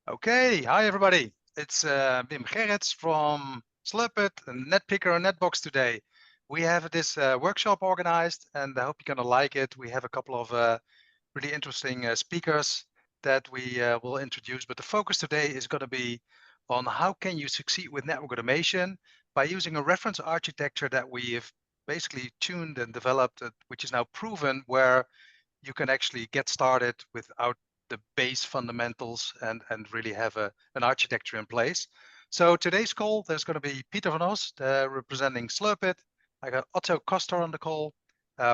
Okay, hi everybody. It's Wim Gerrits from Slurpit and Netpicker NetBox today. We have this workshop organized and I hope you're going to like it. We have a couple of really interesting speakers that we will introduce, but the focus today is going to be on how can you succeed with network automation by using a reference architecture that we have basically tuned and developed, which is now proven, where you can actually get started without the base fundamentals and really have an architecture in place. So today's call, there's going to be Pieter van OS representing Slurpit. I got Otto Coster on the call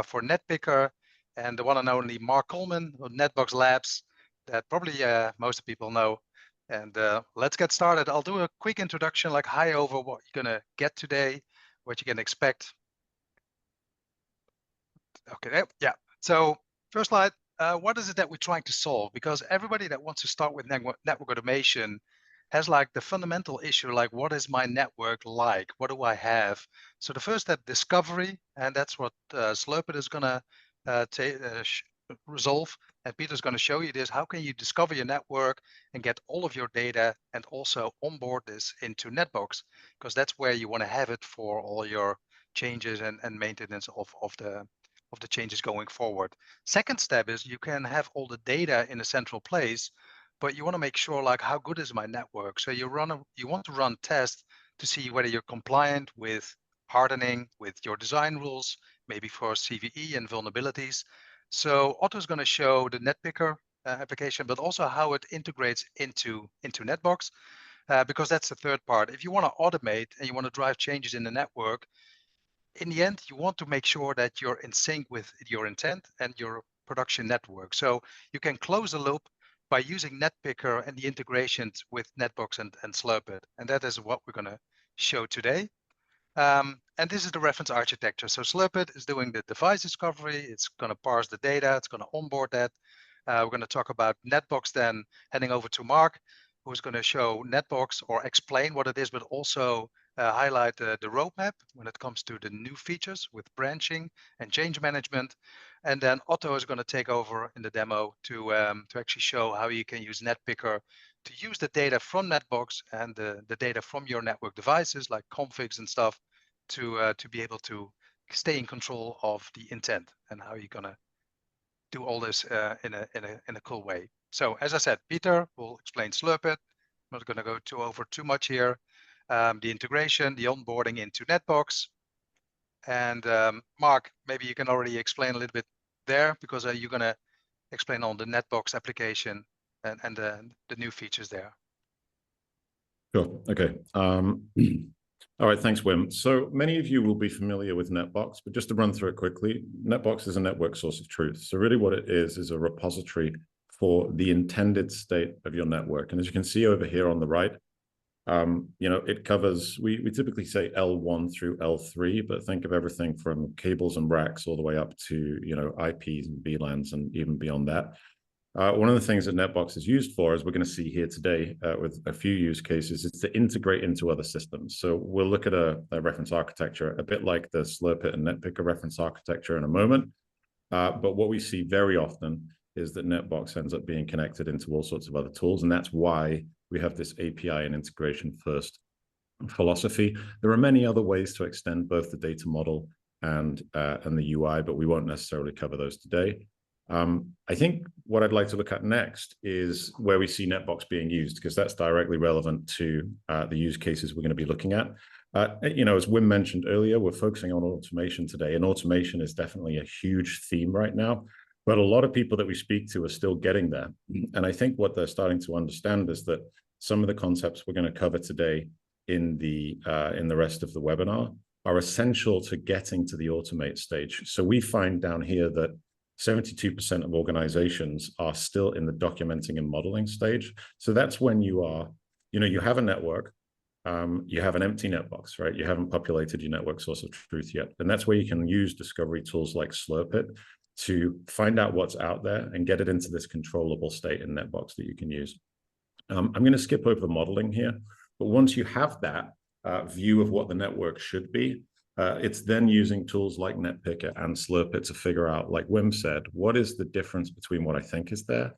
for Netpicker, and the one and only Mark Coleman of NetBox Labs that probably most people know. And let's get started. I'll do a quick introduction, like high over what you're going to get today, what you can expect. Okay, yeah. So first slide, what is it that we're trying to solve? Because everybody that wants to start with network automation has like the fundamental issue, like what is my network like? What do I have? So the first step, discovery, and that's what Slurpit is gonna resolve. And Peter's gonna show you this. How can you discover your network and get all of your data and also onboard this into NetBox? Because that's where you wanna have it for all your changes and maintenance of the changes going forward. Second step is you can have all the data in a central place, but you want to make sure like how good is my network. So you want to run tests to see whether you're compliant with hardening, with your design rules, maybe for CVE and vulnerabilities. So Otto's going to show the Netpicker application, but also how it integrates into NetBox, because that's the third part. If you want to automate and you want to drive changes in the network, in the end, you want to make sure that you're in sync with your intent and your production network. So you can close the loop by using Netpicker and the integrations with NetBox and Slurpit. And that is what we're going to show today. And this is the reference architecture. So Slurpit is doing the device discovery. It's going to parse the data. It's going to onboard that. We're going to talk about NetBox, then heading over to Mark, who's going to show NetBox or explain what it is, but also highlight the roadmap when it comes to the new features with branching and change management. And then Otto is going to take over in the demo to actually show how you can use Netpicker to use the data from NetBox and the data from your network devices like configs and stuff to be able to stay in control of the intent and how you're going to do all this in a cool way. So as I said, Peter will explain Slurpit. I'm not going to go over too much here. The integration, the onboarding into NetBox. And Mark, maybe you can already explain a little bit there because you're going to explain on the NetBox application and the new features there. Sure. Okay. All right. Thanks, Wim. So many of you will be familiar with NetBox, but just to run through it quickly, NetBox is a network source of truth. So really what it is a repository for the intended state of your network. And as you can see over here on the right, it covers, we typically say L1 through L3, but think of everything from cables and racks all the way up to, IPs and VLANs and even beyond that. One of the things that NetBox is used for, as we're going to see here today with a few use cases, is to integrate into other systems. So we'll look at a reference architecture, a bit like the Slurpit and Netpicker reference architecture in a moment. But what we see very often is that NetBox ends up being connected into all sorts of other tools. And that's why we have this API and integration first philosophy. There are many other ways to extend both the data model and the UI, but we won't necessarily cover those today. I think what I'd like to look at next is where we see NetBox being used, because that's directly relevant to the use cases we're going to be looking at. As Wim mentioned earlier, we're focusing on automation today, and automation is definitely a huge theme right now. But a lot of people that we speak to are still getting there. And I think what they're starting to understand is that some of the concepts we're going to cover today in the rest of the webinar are essential to getting to the automate stage. So we find down here that 72% of organizations are still in the documenting and modeling stage. So that's when you are, you have a network, you have an empty NetBox, right? You haven't populated your network source of truth yet. And that's where you can use discovery tools like Slurpit to find out what's out there and get it into this controllable state in NetBox that you can use. I'm going to skip over the modeling here, but once you have that view of what the network should be, it's then using tools like Netpicker and Slurpit to figure out, like Wim said, what is the difference between what I think is there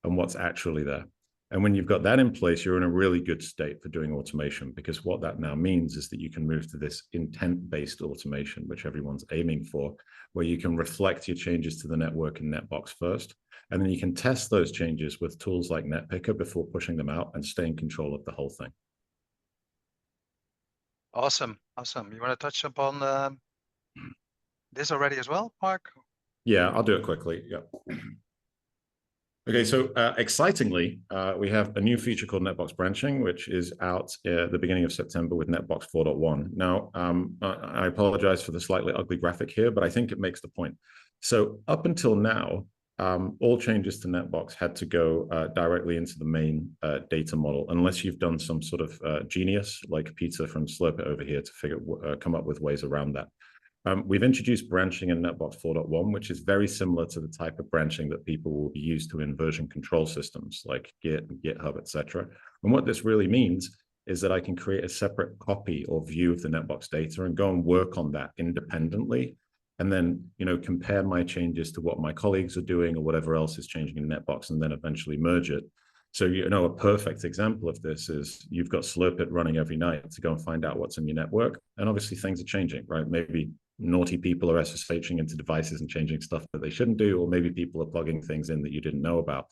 and what's actually there. And when you've got that in place, you're in a really good state for doing automation, because what that now means is that you can move to this intent-based automation, which everyone's aiming for, where you can reflect your changes to the network in NetBox first, and then you can test those changes with tools like Netpicker before pushing them out and stay in control of the whole thing. Awesome, awesome. You want to touch upon this already as well, Mark? Yeah, I'll do it quickly. Yeah. Okay, so excitingly, we have a new feature called NetBox branching, which is out at the beginning of September with NetBox 4.1. Now, I apologize for the slightly ugly graphic here, but I think it makes the point. So up until now, all changes to NetBox had to go directly into the main data model, unless you've done some sort of genius like Pieter from Slurpit over here to come up with ways around that. We've introduced branching in NetBox 4.1, which is very similar to the type of branching that people will be used to in version control systems like Git, GitHub, etc. And what this really means is that I can create a separate copy or view of the NetBox data and go and work on that independently, and then, you know, compare my changes to what my colleagues are doing or whatever else is changing in NetBox, and then eventually merge it. So, you know, a perfect example of this is you've got Slurpit running every night to go and find out what's in your network. And obviously things are changing, right? Maybe naughty people are SSHing into devices and changing stuff that they shouldn't do, or maybe people are plugging things in that you didn't know about.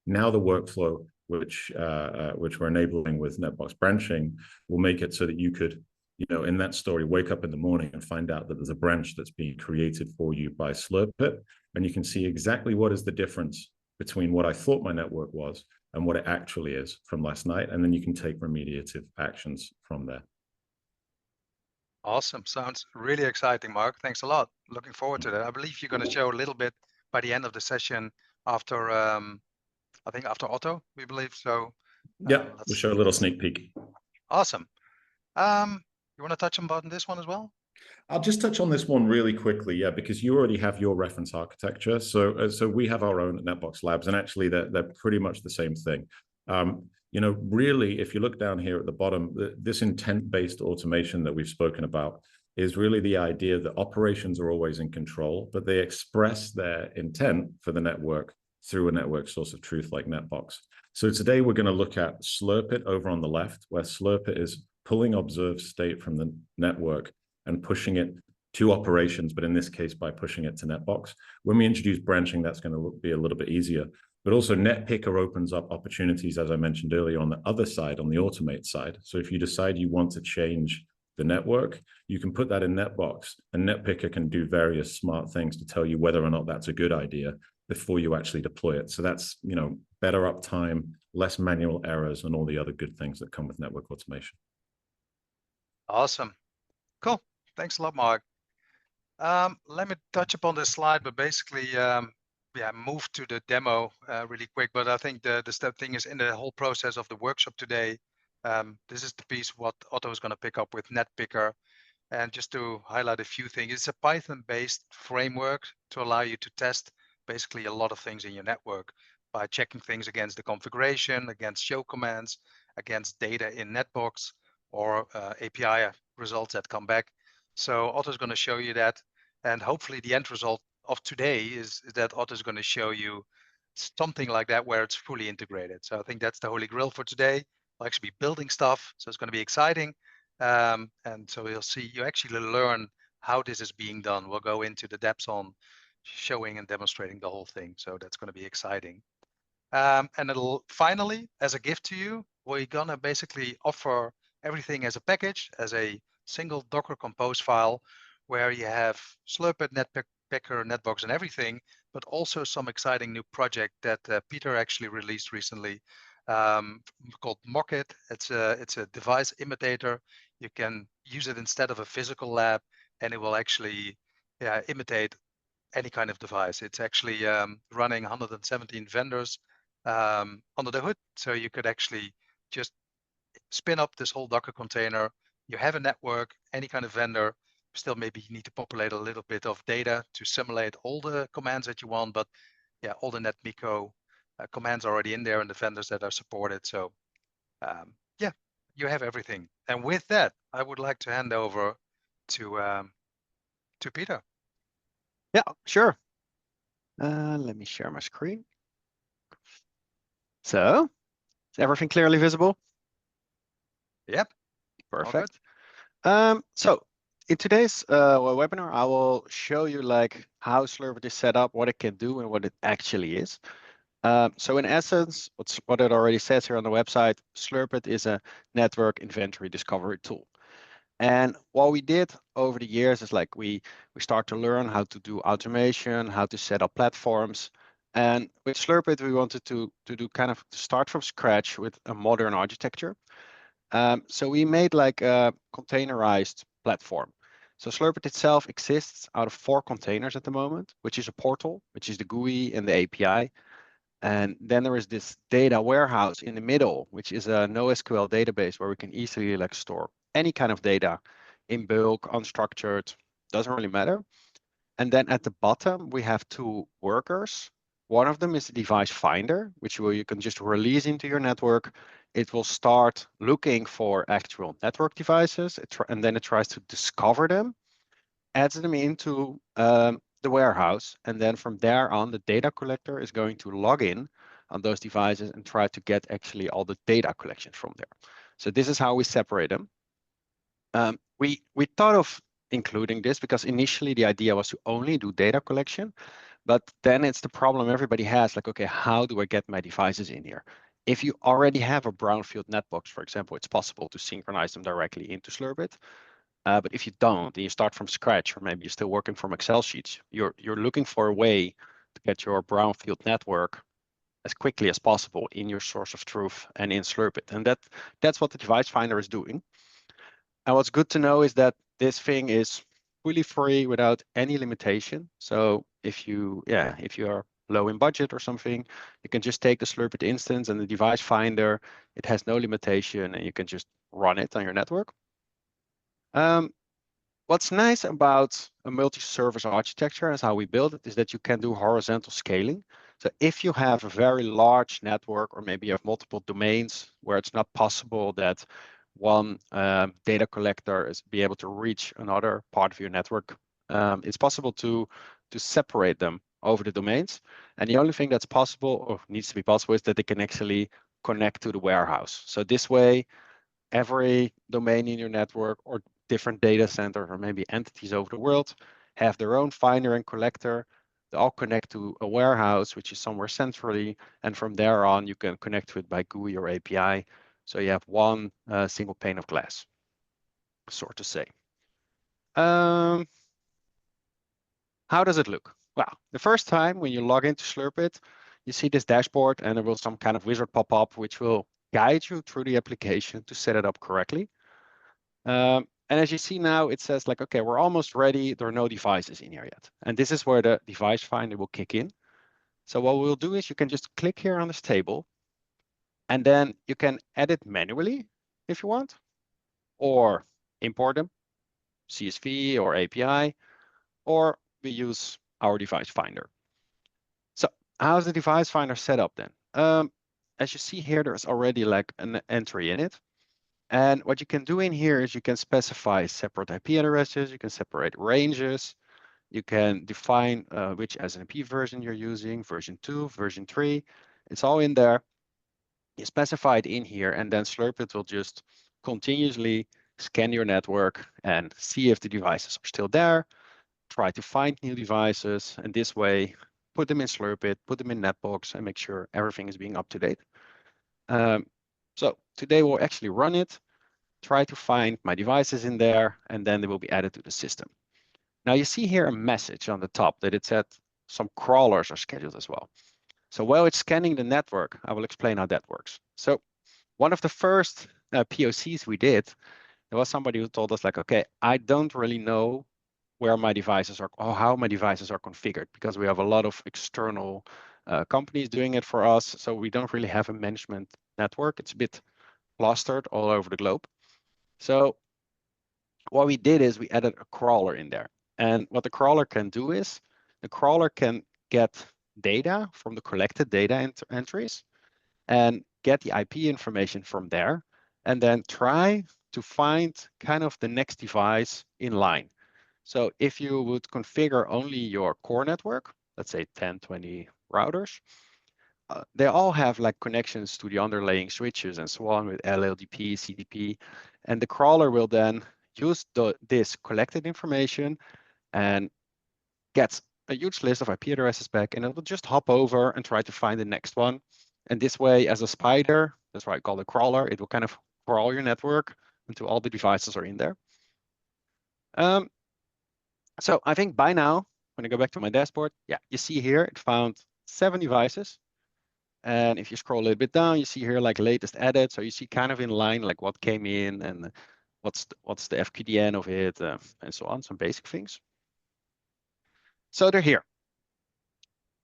Now the workflow, which we're enabling with NetBox branching, will make it so that you could, you know, in that story, wake up in the morning and find out that there's a branch that's being created for you by Slurpit, and you can see exactly what is the difference between what I thought my network was and what it actually is from last night, and then you can take remediative actions from there. Awesome. Sounds really exciting, Mark. Thanks a lot. Looking forward to that. I believe you're going to show a little bit by the end of the session after, I think after Otto, we believe. So yeah, we'll show a little sneak peek. Awesome. You want to touch on this one as well? I'll just touch on this one really quickly, yeah, because you already have your reference architecture. So we have our own NetBox labs, and actually they're pretty much the same thing. You know, really, if you look down here at the bottom, this intent-based automation that we've spoken about is really the idea that operations are always in control, but they express their intent for the network through a network source of truth like NetBox. So today we're going to look at Slurpit over on the left, where Slurpit is pulling observed state from the network and pushing it to operations, but in this case, by pushing it to NetBox. When we introduce branching, that's going to be a little bit easier. But also Netpicker opens up opportunities, as I mentioned earlier, on the other side, on the automate side. So if you decide you want to change the network, you can put that in NetBox, and Netpicker can do various smart things to tell you whether or not that's a good idea before you actually deploy it. So that's, you know, better uptime, less manual errors, and all the other good things that come with network automation. Awesome. Cool. Thanks a lot, Mark. Let me touch upon this slide, but basically, yeah, move to the demo really quick. But I think the step thing is in the whole process of the workshop today. This is the piece what Otto is going to pick up with Netpicker. And just to highlight a few things, it's a Python-based framework to allow you to test basically a lot of things in your network by checking things against the configuration, against show commands, against data in NetBox, or API results that come back. So Otto's going to show you that, and hopefully the end result of today is that Otto's going to show you something like that where it's fully integrated. So I think that's the holy grail for today. We'll actually be building stuff, so it's going to be exciting. And so you'll see, you actually learn how this is being done. We'll go into the depths on showing and demonstrating the whole thing. So that's going to be exciting. And it'll finally, as a gift to you, we're going to basically offer everything as a package, as a single Docker Compose file, where you have Slurpit, Netpicker, NetBox, and everything, but also some exciting new project that Pieter actually released recently, called Mockit. It's a device imitator. You can use it instead of a physical lab, and it will actually imitate any kind of device. It's actually running 117 vendors under the hood, so you could actually just spin up this whole Docker container. You have a network, any kind of vendor. Still, maybe you need to populate a little bit of data to simulate all the commands that you want, but yeah, all the Netmico commands are already in there and the vendors that are supported. So yeah, you have everything. And with that, I would like to hand over to Pieter. Yeah, sure. Let me share my screen. So Is everything clearly visible? Yep. Perfect. So in today's webinar, I will show you like how Slurpit is set up, what it can do, and what it actually is. So in essence, what it already says here on the website, Slurpit is a network inventory discovery tool. And what we did over the years is like we start to learn how to do automation, how to set up platforms. And with Slurpit, we wanted to do kind of start from scratch with a modern architecture. So we made like a containerized platform. So Slurpit itself exists out of 4 containers at the moment, which is a portal, which is the GUI and the API. And then there is this data warehouse in the middle, which is a NoSQL database where we can easily like store any kind of data in bulk, unstructured, doesn't really matter. And then at the bottom, we have 2 workers. One of them is the device finder, which you can just release into your network. It will start looking for actual network devices, and then it tries to discover them, adds them into the warehouse, and then from there on, the data collector is going to log in on those devices and try to get actually all the data collections from there. So this is how we separate them. We thought of including this because initially the idea was to only do data collection, but then it's the problem everybody has, like, okay, how do I get my devices in here? If you already have a brownfield netbox, for example, it's possible to synchronize them directly into Slurpit. But if you don't, and you start from scratch, or maybe you're still working from Excel sheets, you're looking for a way to get your brownfield network as quickly as possible in your source of truth and in Slurpit. And that's what the device finder is doing. And what's good to know is that this thing is fully free without any limitation. So if you are low in budget or something, you can just take the Slurpit instance and the device finder. It has no limitation, and you can just run it on your network. What's nice about a multi-service architecture is how we build it is that you can do horizontal scaling. So if you have a very large network, or maybe you have multiple domains where it's not possible that one data collector is be able to reach another part of your network, it's possible to separate them over the domains. And the only thing that's possible or needs to be possible is that they can actually connect to the warehouse. So this way, every domain in your network or different data centers or maybe entities over the world have their own finder and collector. They all connect to a warehouse, which is somewhere centrally. And from there on, you can connect to it by GUI or API. So you have one single pane of glass, sort to say. How does it look? Well, the first time when you log into Slurpit, you see this dashboard and there will some kind of wizard pop up, which will guide you through the application to set it up correctly. And as you see now, it says like, okay, we're almost ready. There are no devices in here yet. And this is where the device finder will kick in. So what we'll do is you can just click here on this table, and then you can edit manually if you want, or import them, CSV or API, or we use our device finder. So how's the device finder set up then? As you see here, there's already like an entry in it. And what you can do in here is you can specify separate IP addresses, you can separate ranges, you can define which SNMP version you're using, version 2, version 3. It's all in there. You specify it in here, and then Slurpit will just continuously scan your network and see if the devices are still there, try to find new devices, and this way put them in Slurpit, put them in NetBox, and make sure everything is being up to date. So today we'll actually run it, try to find my devices in there, and then they will be added to the system. Now you see here a message on the top that it said some crawlers are scheduled as well. So while it's scanning the network, I will explain how that works. So one of the first POCs we did, there was somebody who told us like, okay, I don't really know where my devices are or how my devices are configured, because we have a lot of external companies doing it for us. So we don't really have a management network. It's a bit clustered all over the globe. So what we did is we added a crawler in there. And what the crawler can do is the crawler can get data from the collected data entries and get the IP information from there, and then try to find kind of the next device in line. So if you would configure only your core network, let's say 10, 20 routers, they all have like connections to the underlying switches and so on with LLDP, CDP, and the crawler will then use this collected information and gets a huge list of IP addresses back, and it will just hop over and try to find the next one. And this way, as a spider, that's why I call it crawler, it will kind of crawl your network until all the devices are in there. So I think by now, when I go back to my dashboard, yeah, you see here, it found 7 devices. And if you scroll a little bit down, you see here like latest added. So you see kind of in line, like what came in and what's the FQDN of it and so on, some basic things. So they're here.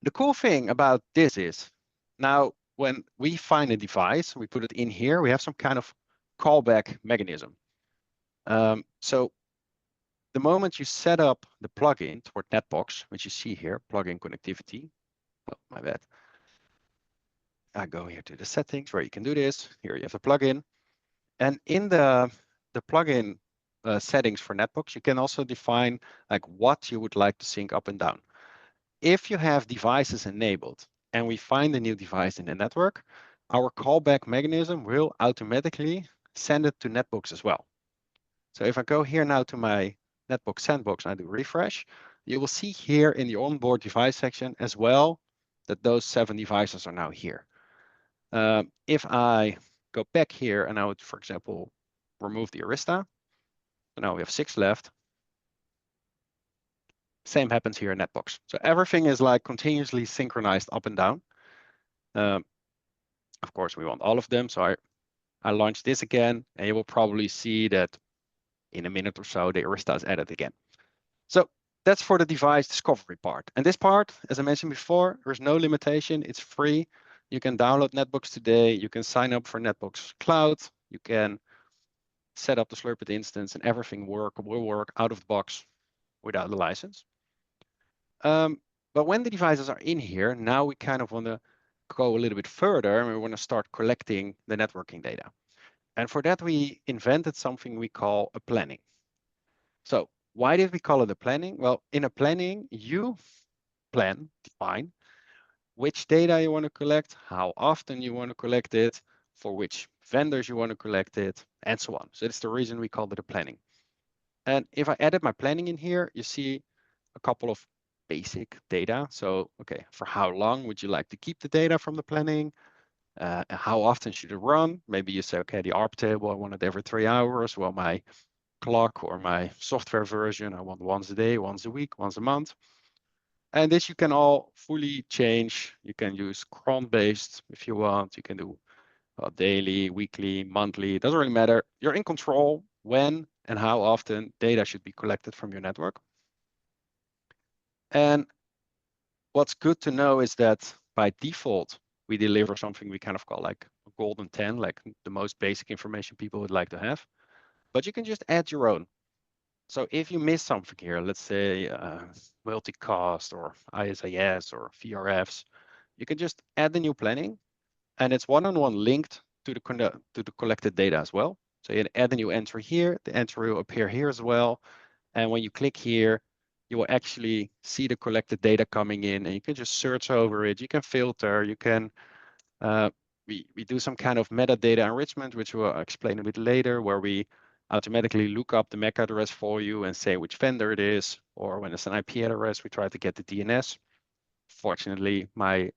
The cool thing about this is now when we find a device, we put it in here, we have some kind of callback mechanism. So the moment you set up the plugin toward NetBox, which you see here, plugin connectivity, oh, my bad. I go here to the settings where you can do this. Here you have the plugin. And in the plugin settings for NetBox, you can also define like what you would like to sync up and down. If you have devices enabled and we find a new device in the network, our callback mechanism will automatically send it to NetBox as well. So if I go here now to my NetBox sandbox and I do refresh, you will see here in the onboard device section as well that those 7 devices are now here. If I go back here and I would, for example, remove the Arista, so now we have 6 left. Same happens here in NetBox. So everything is like continuously synchronized up and down. Of course, we want all of them. So I launch this again, and you will probably see that in a minute or so, the Arista is added again. So that's for the device discovery part. And this part, as I mentioned before, there's no limitation. It's free. You can download NetBox today. You can sign up for NetBox Cloud. You can set up the Slurpit instance, and everything will work out of the box without a license. But when the devices are in here, now we kind of want to go a little bit further, and we want to start collecting the networking data. And for that, we invented something we call a planning. So why did we call it a planning? Well, in a planning, you define which data you want to collect, how often you want to collect it, for which vendors you want to collect it, and so on. So that's the reason we called it a planning. And if I added my planning in here, you see a couple of basic data. So, okay, for how long would you like to keep the data from the planning? How often should it run? Maybe you say, okay, the ARP table, I want it every 3 hours. Well, my clock or my software version, I want once a day, once a week, once a month. And this you can all fully change. You can use cron-based if you want. You can do daily, weekly, monthly. It doesn't really matter. You're in control when and how often data should be collected from your network. And what's good to know is that by default, we deliver something we kind of call like a golden 10, like the most basic information people would like to have. But you can just add your own. So if you miss something here, let's say multicast or ISIS or VRFs, you can just add the new planning, and it's one-on-one linked to the collected data as well. So you add a new entry here, the entry will appear here as well. And when you click here, you will actually see the collected data coming in, and you can just search over it. You can filter, you can, we do some kind of metadata enrichment, which we'll explain a bit later, where we automatically look up the MAC address for you and say which vendor it is, or when it's an IP address, we try to get the DNS. Fortunately, my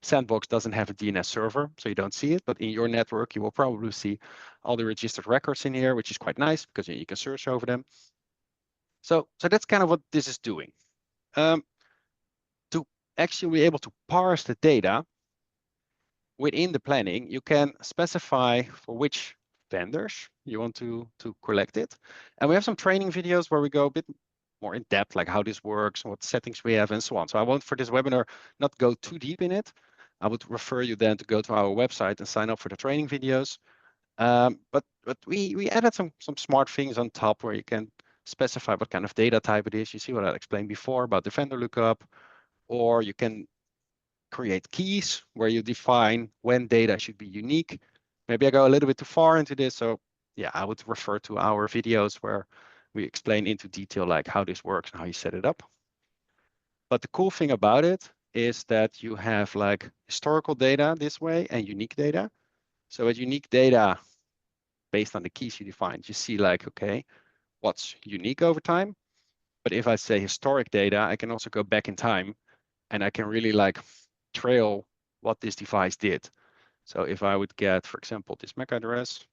sandbox doesn't have a DNS server, so you don't see it, but in your network, you will probably see all the registered records in here, which is quite nice because you can search over them. So that's kind of what this is doing. To actually be able to parse the data within the planning, you can specify for which vendors you want to collect it. And we have some training videos where we go a bit more in depth, like how this works, what settings we have, and so on. So I won't, for this webinar, not go too deep in it. I would refer you then to go to our website and sign up for the training videos. But we added some smart things on top where you can specify what kind of data type it is. You see what I explained before about the vendor lookup, or you can create keys where you define when data should be unique. Maybe I go a little bit too far into this. So yeah, I would refer to our videos where we explain into detail like how this works and how you set it up. But the cool thing about it is that you have like historical data this way and unique data. So with unique data, based on the keys you defined, you see like, okay, what's unique over time. But if I say historic data, I can also go back in time and I can really like trail what this device did. So if I would get, for example, this MAC address,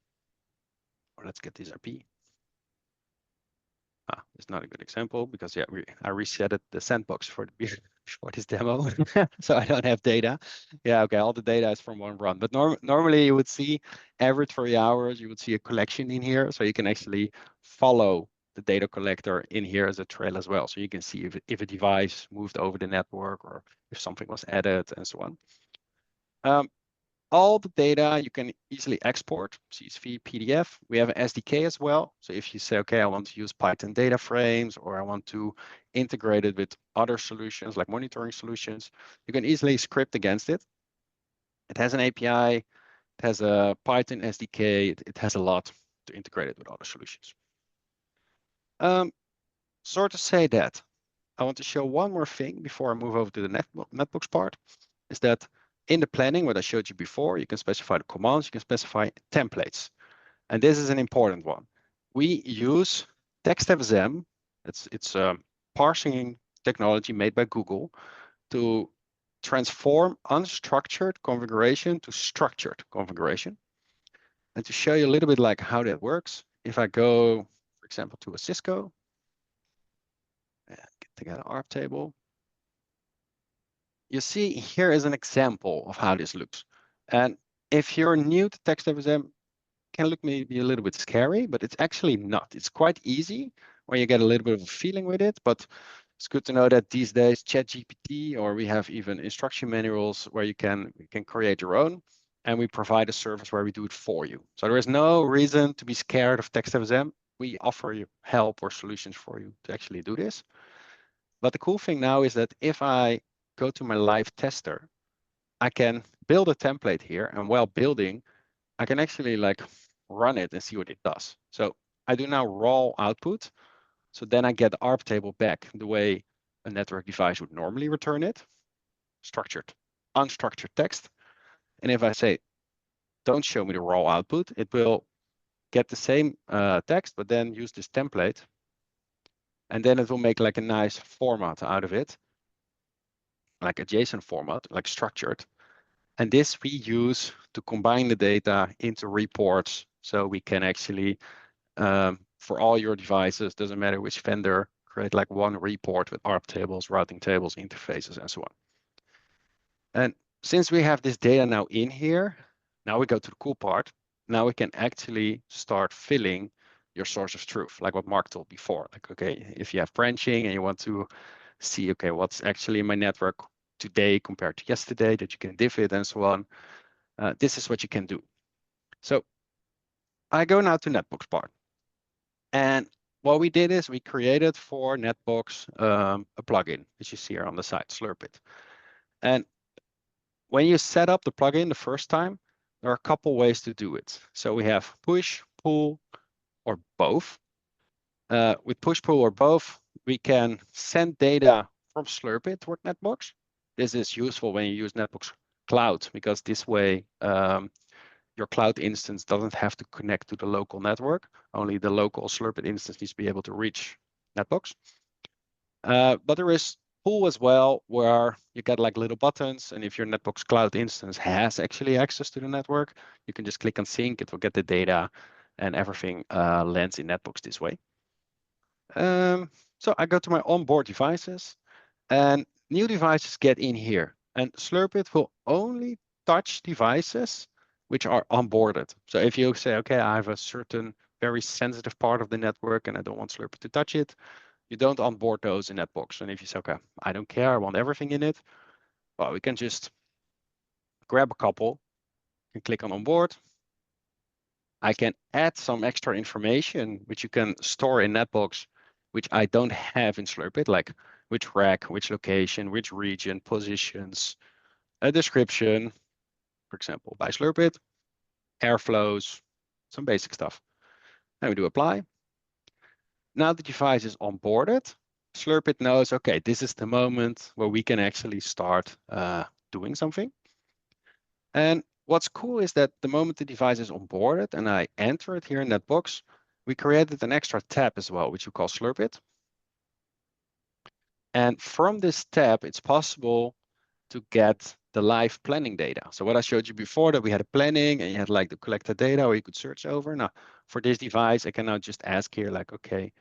or let's get this IP. It's not a good example because yeah, I resetted the sandbox for this demo, so I don't have data. Yeah, okay, all the data is from one run. But normally you would see every 3 hours you would see a collection in here, so you can actually follow the data collector in here as a trail as well. So you can see if a device moved over the network or if something was added and so on. All the data you can easily export, CSV, PDF. We have an SDK as well. So if you say, okay, I want to use Python data frames, or I want to integrate it with other solutions like monitoring solutions, you can easily script against it. It has an API, it has a Python SDK, it has a lot to integrate it with other solutions. So to say that, I want to show one more thing before I move over to the netbooks part, is that in the planning, what I showed you before, you can specify the commands, you can specify templates. And this is an important one. We use TextFSM. It's a parsing technology made by Google to transform unstructured configuration to structured configuration. And to show you a little bit like how that works, if I go, for example, to a Cisco, and get an ARP table, you see here is an example of how this looks. And if you're new to TextFSM, it can look maybe a little bit scary, but it's actually not. It's quite easy when you get a little bit of a feeling with it, but it's good to know that these days ChatGPT, or we have even instruction manuals where you can create your own, and we provide a service where we do it for you. So there is no reason to be scared of TextFSM. We offer you help or solutions for you to actually do this. But the cool thing now is that if I go to my live tester, I can build a template here, and while building, I can actually like run it and see what it does. So I do now raw output. So then I get the ARP table back the way a network device would normally return it, structured, unstructured text. And if I say, don't show me the raw output, it will get the same text, but then use this template. And then it will make like a nice format out of it, like a JSON format, like structured. And this we use to combine the data into reports. So we can actually, for all your devices, doesn't matter which vendor, create like one report with ARP tables, routing tables, interfaces, and so on. And since we have this data now in here, now we go to the cool part. Now we can actually start filling your source of truth, like what Mark told before. Like, okay, if you have branching and you want to see, okay, what's actually in my network today compared to yesterday, that you can diff it and so on. This is what you can do. So I go now to netbooks part. And what we did is we created for netbooks a plugin, which you see here on the side, Slurpit. And when you set up the plugin the first time, there are a couple ways to do it. So we have push, pull, or both. With push, pull, or both, we can send data from Slurpit toward netbooks. This is useful when you use netbooks cloud, because this way your cloud instance doesn't have to connect to the local network. Only the local Slurpit instance needs to be able to reach netbooks. But there is pull as well, where you get like little buttons, and if your netbox cloud instance has actually access to the network, you can just click on sync, it will get the data, and everything lands in netbooks this way. So I go to my onboard devices, and new devices get in here, and Slurpit will only touch devices which are onboarded. So if you say, okay, I have a certain very sensitive part of the network and I don't want Slurpit to touch it, you don't onboard those in that box. And if you say, okay, I don't care, I want everything in it, well, we can just grab a couple and click on onboard. I can add some extra information which you can store in NetBox, which I don't have in Slurpit, like which rack, which location, which region, positions, a description, for example, by Slurpit, airflows, some basic stuff. And we do apply. Now the device is onboarded. Slurpit knows, okay, this is the moment where we can actually start doing something. And what's cool is that the moment the device is onboarded and I enter it here in that box, we created an extra tab as well, which we call Slurpit. And from this tab, it's possible to get the live planning data. So what I showed you before, that we had a planning and you had like the collected data or you could search over. Now for this device, I can now just ask here like, okay,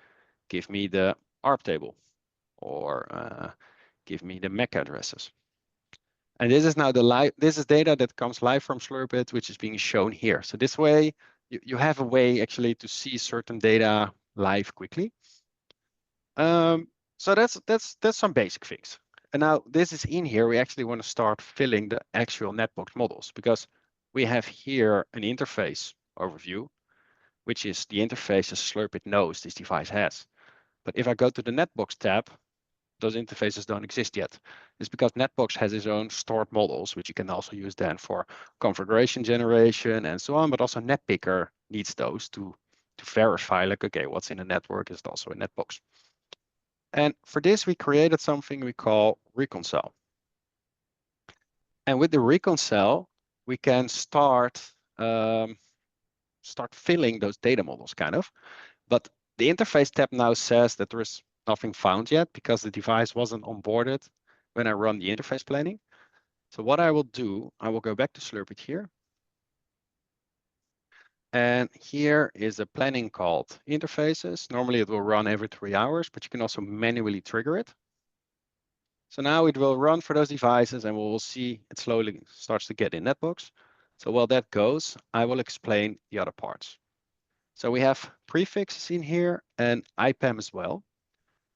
give me the ARP table or give me the MAC addresses. And this is now this is data that comes live from Slurpit, which is being shown here. So this way you have a way actually to see certain data live quickly. So that's some basic things. And now this is in here, we actually want to start filling the actual NetBox models because we have here an interface overview, which is the interface that Slurpit knows this device has. But if I go to the NetBox tab, those interfaces don't exist yet. It's because NetBox has its own stored models, which you can also use then for configuration generation and so on, but also Netpicker needs those to verify like, okay, what's in the network is also in NetBox. And for this, we created something we call reconcile. And with the reconcile, we can start filling those data models kind of. But the interface tab now says that there is nothing found yet because the device wasn't onboarded when I run the interface planning. So what I will do, I will go back to Slurpit here. And here is a planning called interfaces. Normally it will run every 3 hours, but you can also manually trigger it. So now it will run for those devices and we will see it slowly starts to get in NetBox. So while that goes, I will explain the other parts. So we have prefixes in here and IPAM as well.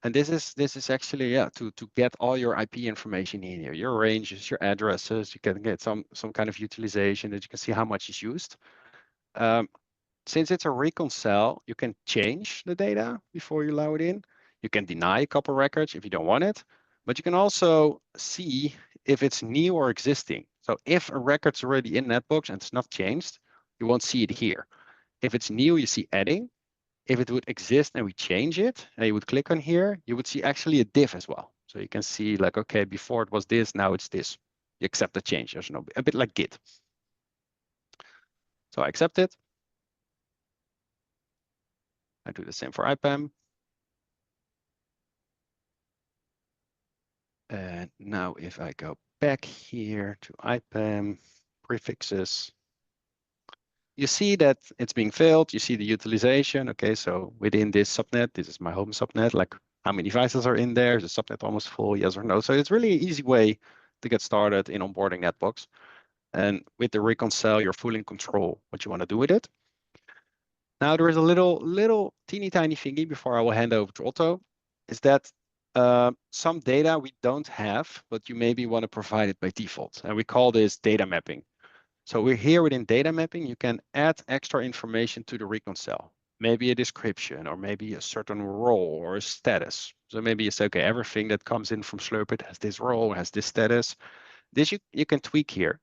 And this is actually to get all your IP information in here, your ranges, your addresses. You can get some kind of utilization that you can see how much is used. Since it's a reconcile, you can change the data before you allow it in. You can deny a couple records if you don't want it, but you can also see if it's new or existing. So if a record's already in NetBox and it's not changed, you won't see it here. If it's new, you see adding. If it would exist and we change it and you would click on here, you would see actually a div as well. So you can see like, okay, before it was this, now it's this. You accept the change. There's no, a bit like Git. So I accept it. I do the same for IPAM. And now if I go back here to IPAM prefixes, you see that it's being filled. You see the utilization. Okay, so within this subnet, this is my home subnet, like how many devices are in there? Is the subnet almost full? Yes or no? So it's really an easy way to get started in onboarding NetBox. And with the reconcile, you're fully in control what you want to do with it. Now there is a little teeny tiny thingy before I will hand over to Otto, is that some data we don't have, but you maybe want to provide it by default. And we call this data mapping. So we're here within data mapping, you can add extra information to the reconcile. Maybe a description or maybe a certain role or a status. So maybe you say, okay, everything that comes in from Slurpit has this role, has this status. This you can tweak here.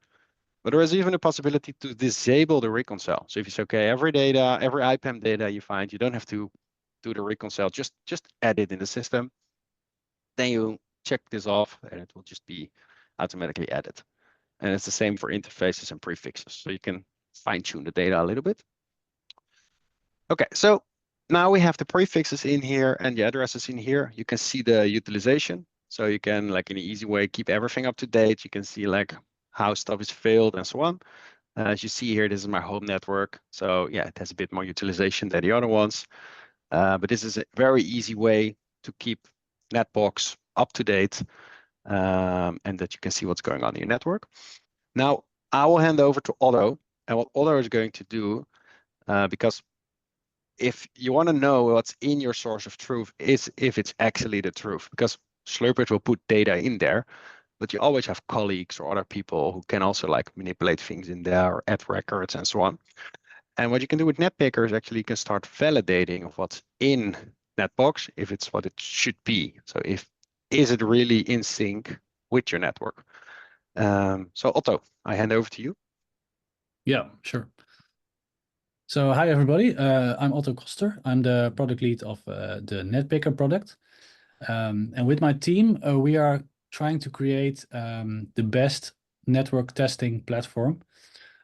But there is even a possibility to disable the reconcile. So if you say, okay, every IPAM data you find, you don't have to do the reconcile, just add it in the system. Then you check this off and it will just be automatically added. And it's the same for interfaces and prefixes. So you can fine tune the data a little bit. Okay, so now we have the prefixes in here and the addresses in here. You can see the utilization. So you can, like in an easy way, keep everything up to date. You can see like how stuff is filled and so on. As you see here, this is my home network. So yeah, it has a bit more utilization than the other ones. But this is a very easy way to keep NetBox up to date and that you can see what's going on in your network. Now, I will hand over to Otto. And what Otto is going to do, because if you want to know what's in your source of truth is if it's actually the truth, because Slurpit will put data in there, but you always have colleagues or other people who can also like manipulate things in there or add records and so on. And what you can do with Netpicker is actually you can start validating of what's in NetBox if it's what it should be. So is it really in sync with your network? So Otto, I hand over to you. Yeah, sure. So hi everybody, I'm Otto Coster. I'm the product lead of the Netpicker product. And with my team, we are trying to create the best network testing platform.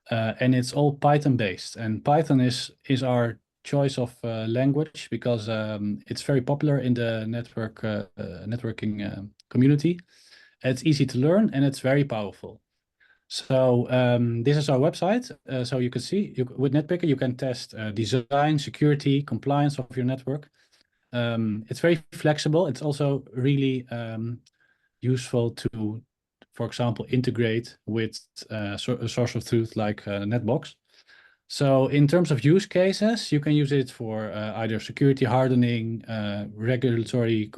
And it's all Python based. And Python is our choice of language because it's very popular in the networking community. It's easy to learn and it's very powerful. So this is our website. So you can see with Netpicker, you can test design, security, compliance of your network. It's very flexible. It's also really useful to, for example, integrate with a source of truth like NetBox. So in terms of use cases, you can use it for either security hardening, regulatory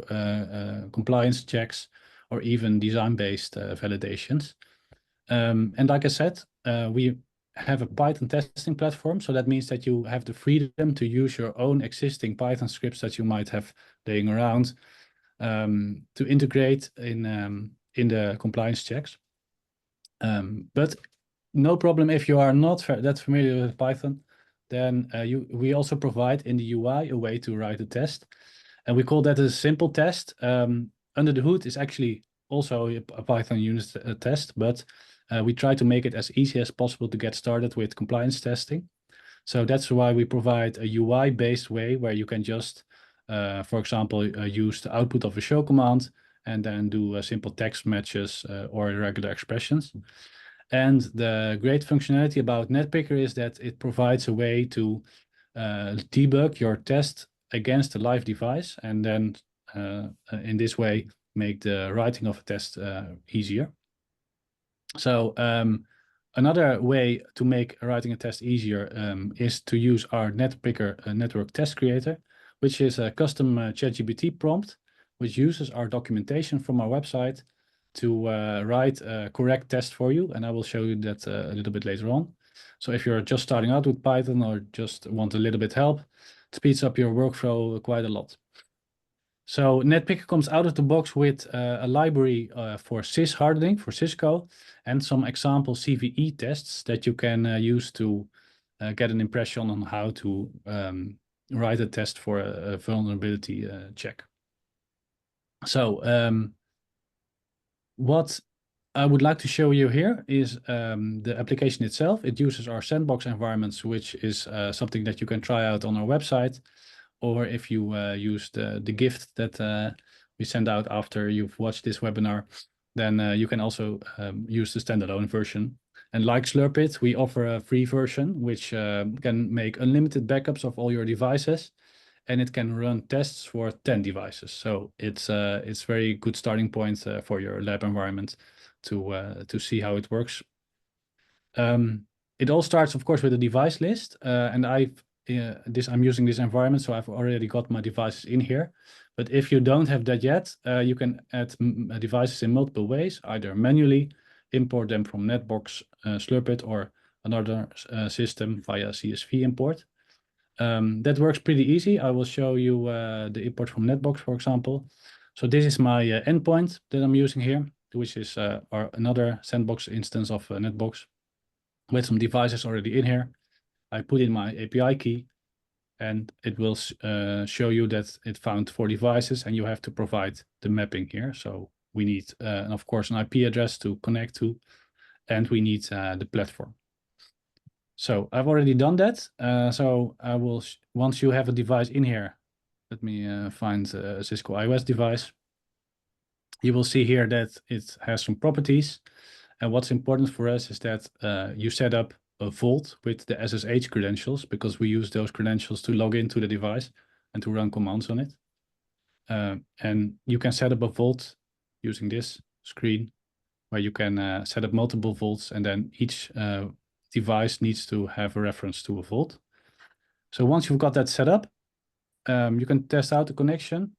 compliance checks, or even design-based validations. And like I said, we have a Python testing platform. So that means that you have the freedom to use your own existing Python scripts that you might have laying around to integrate in the compliance checks. But no problem if you are not that familiar with Python, then we also provide in the UI a way to write a test. And we call that a simple test. Under the hood is actually also a Python unit test, but we try to make it as easy as possible to get started with compliance testing. So that's why we provide a UI-based way where you can just, for example, use the output of a show command and then do simple text matches or irregular expressions. And the great functionality about Netpicker is that it provides a way to debug your test against a live device and then in this way make the writing of a test easier. So another way to make writing a test easier is to use our Netpicker network test creator, which is a custom ChatGPT prompt, which uses our documentation from our website to write a correct test for you. And I will show you that a little bit later on. So if you're just starting out with Python or just want a little bit help, it speeds up your workflow quite a lot. So Netpicker comes out of the box with a library for sys hardening for Cisco and some example CVE tests that you can use to get an impression on how to write a test for a vulnerability check. So what I would like to show you here is the application itself. It uses our sandbox environments, which is something that you can try out on our website. Or if you use the gift that we send out after you've watched this webinar, then you can also use the standalone version. And like Slurpit, we offer a free version, which can make unlimited backups of all your devices. And it can run tests for 10 devices. So it's very good starting point for your lab environment to see how it works. It all starts, of course, with a device list. And I'm using this environment, so I've already got my devices in here. But if you don't have that yet, you can add devices in multiple ways, either manually, import them from NetBox, Slurpit, or another system via CSV import. That works pretty easy. I will show you the import from NetBox, for example. So this is my endpoint that I'm using here, which is another sandbox instance of NetBox with some devices already in here. I put in my API key and it will show you that it found 4 devices and you have to provide the mapping here. So we need, of course, an IP address to connect to, and we need the platform. So I've already done that. So I will, once you have a device in here, let me find a Cisco iOS device. You will see here that it has some properties. And what's important for us is that you set up a vault with the SSH credentials, because we use those credentials to log into the device and to run commands on it. And you can set up a vault using this screen where you can set up multiple vaults, and then each device needs to have a reference to a vault. So once you've got that set up, you can test out the connection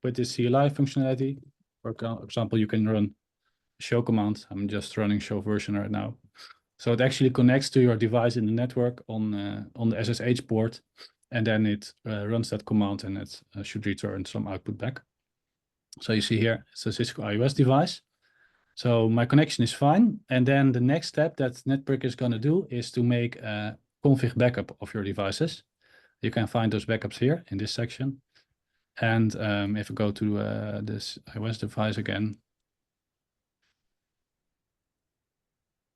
with this CLI functionality. For example, you can run show command. I'm just running show version right now. So it actually connects to your device in the network on the SSH port, and then it runs that command, and it should return some output back. So you see here, it's a Cisco iOS device. So my connection is fine. And then the next step that Netpicker is going to do is to make a config backup of your devices. You can find those backups here in this section. And if I go to this iOS device again,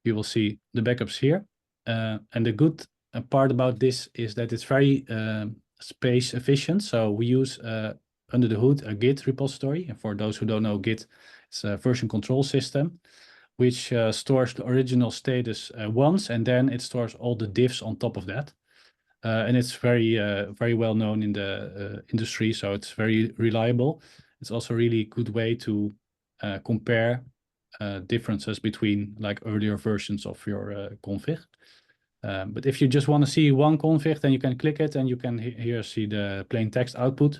you will see the backups here. And the good part about this is that it's very space efficient. So we use under the hood a Git repository. And for those who don't know, Git, it's a version control system, which stores the original status once, and then it stores all the diffs on top of that. And it's very well known in the industry, so it's very reliable. It's also a really good way to compare differences between like earlier versions of your config. But if you just want to see one config, then you can click it and you can here see the plain text output.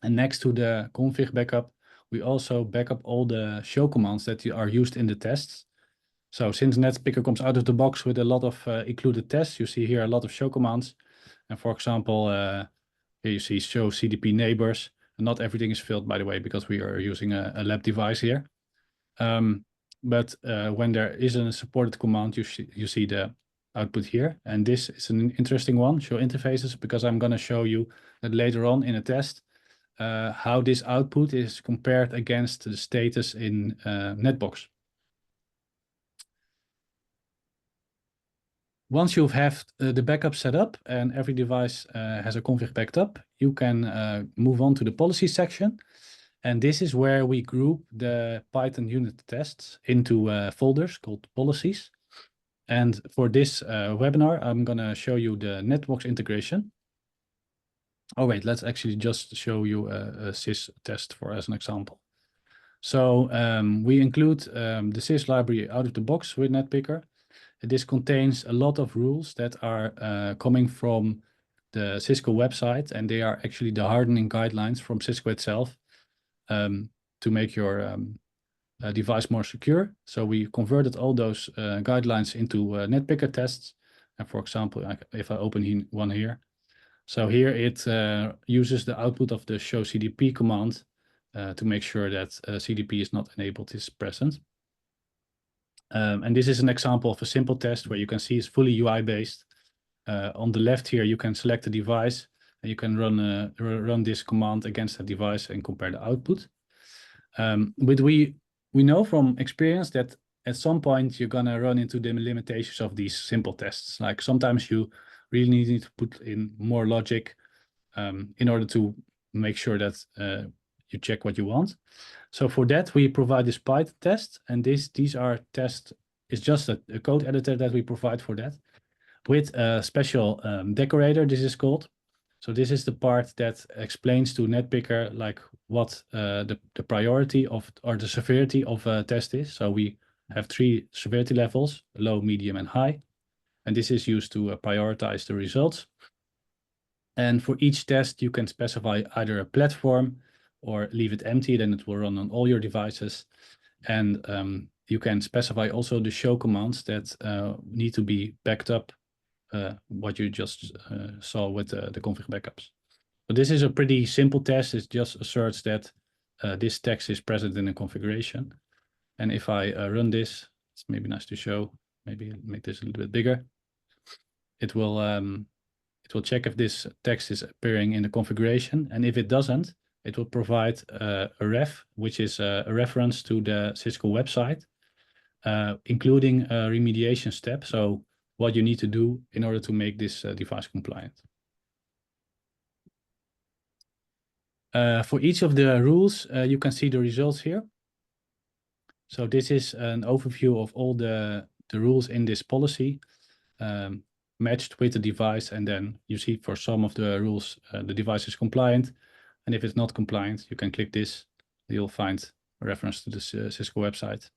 And next to the config backup, we also backup all the show commands that are used in the tests. So since Netpicker comes out of the box with a lot of included tests, you see here a lot of show commands. And for example, here you see show CDP neighbors. And not everything is filled, by the way, because we are using a lab device here. But when there is a supported command, you see the output here. And this is an interesting one, show interfaces, because I'm going to show you that later on in a test, how this output is compared against the status in NetBox. Once you have the backup set up and every device has a config backed up, you can move on to the policy section. And this is where we group the Python unit tests into folders called policies. And for this webinar, I'm going to show you the NetBox integration. Oh, wait, let's actually just show you a sys test as an example. So we include the sys library out of the box with Netpicker. This contains a lot of rules that are coming from the Cisco website, and they are actually the hardening guidelines from Cisco itself to make your device more secure. So we converted all those guidelines into Netpicker tests. And for example, if I open one here, so here it uses the output of the show CDP command to make sure that CDP is not enabled, is present. And this is an example of a simple test where you can see it's fully UI based. On the left here, you can select the device and you can run this command against the device and compare the output. But we know from experience that at some point you're gonna run into the limitations of these simple tests. Like sometimes you really need to put in more logic in order to make sure that you check what you want. So for that, we provide this Python test, and these are tests. It's just a code editor that we provide for that with a special decorator, this is called. So this is the part that explains to Netpicker like what the priority of or the severity of a test is. So we have 3 severity levels, low, medium, and high. And this is used to prioritize the results. And for each test, you can specify either a platform or leave it empty, then it will run on all your devices. And you can specify also the show commands that need to be backed up, what you just saw with the config backups. So this is a pretty simple test. It just asserts that this text is present in a configuration. And if I run this, it's maybe nice to show, maybe make this a little bit bigger. It will check if this text is appearing in the configuration. And if it doesn't, it will provide a ref, which is a reference to the Cisco website, including a remediation step. So what you need to do in order to make this device compliant. For each of the rules, you can see the results here. So this is an overview of all the rules in this policy matched with the device. And then you see for some of the rules, the device is compliant. And if it's not compliant, you can click this. You'll find a reference to the Cisco website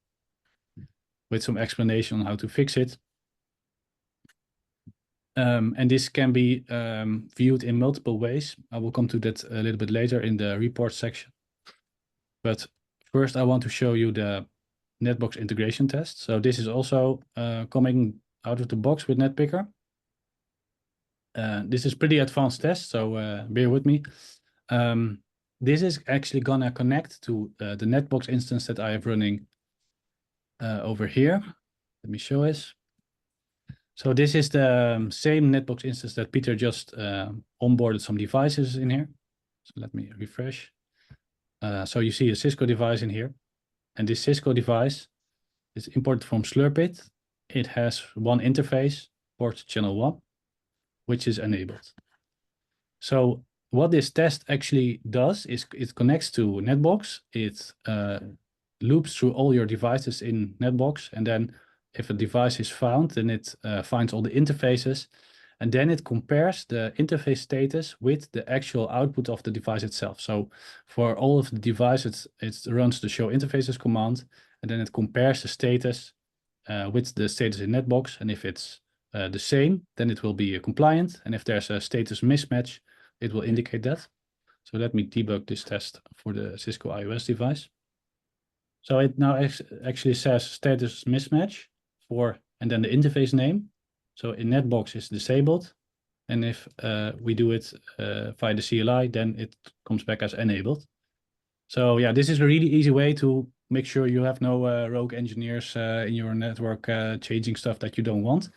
with some explanation on how to fix it. And this can be viewed in multiple ways. I will come to that a little bit later in the report section. But first, I want to show you the NetBox integration test. So this is also coming out of the box with Netpicker. This is pretty advanced test, so bear with me. This is actually gonna connect to the NetBox instance that I have running over here. Let me show this. So this is the same NetBox instance that Pieter just onboarded some devices in here. So let me refresh. So you see a Cisco device in here. And this Cisco device is imported from Slurpit. It has one interface, port channel 1, which is enabled. So what this test actually does is it connects to NetBox. It loops through all your devices in NetBox. And then if a device is found, then it finds all the interfaces. And then it compares the interface status with the actual output of the device itself. So for all of the devices, it runs the show interfaces command, and then it compares the status with the status in NetBox. And if it's the same, then it will be compliant. And if there's a status mismatch, it will indicate that. So let me debug this test for the Cisco iOS device. So it now actually says status mismatch and then the interface name. So in NetBox is disabled. And if we do it via the CLI, then it comes back as enabled. So yeah, this is a really easy way to make sure you have no rogue engineers in your network changing stuff that you don't want.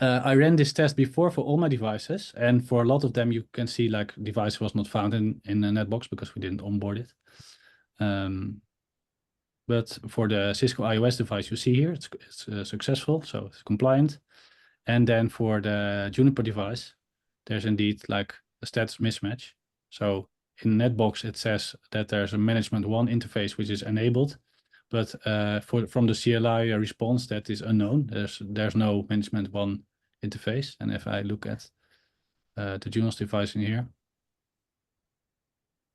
I ran this test before for all my devices. And for a lot of them, you can see like device was not found in the NetBox because we didn't onboard it. But for the Cisco iOS device, you see here, it's successful, so it's compliant. And then for the Juniper device, there's indeed like a status mismatch. So in NetBox, it says that there's a management 1 interface, which is enabled. But from the CLI response, that is unknown. There's no management 1 interface. And if I look at the Junos device in here,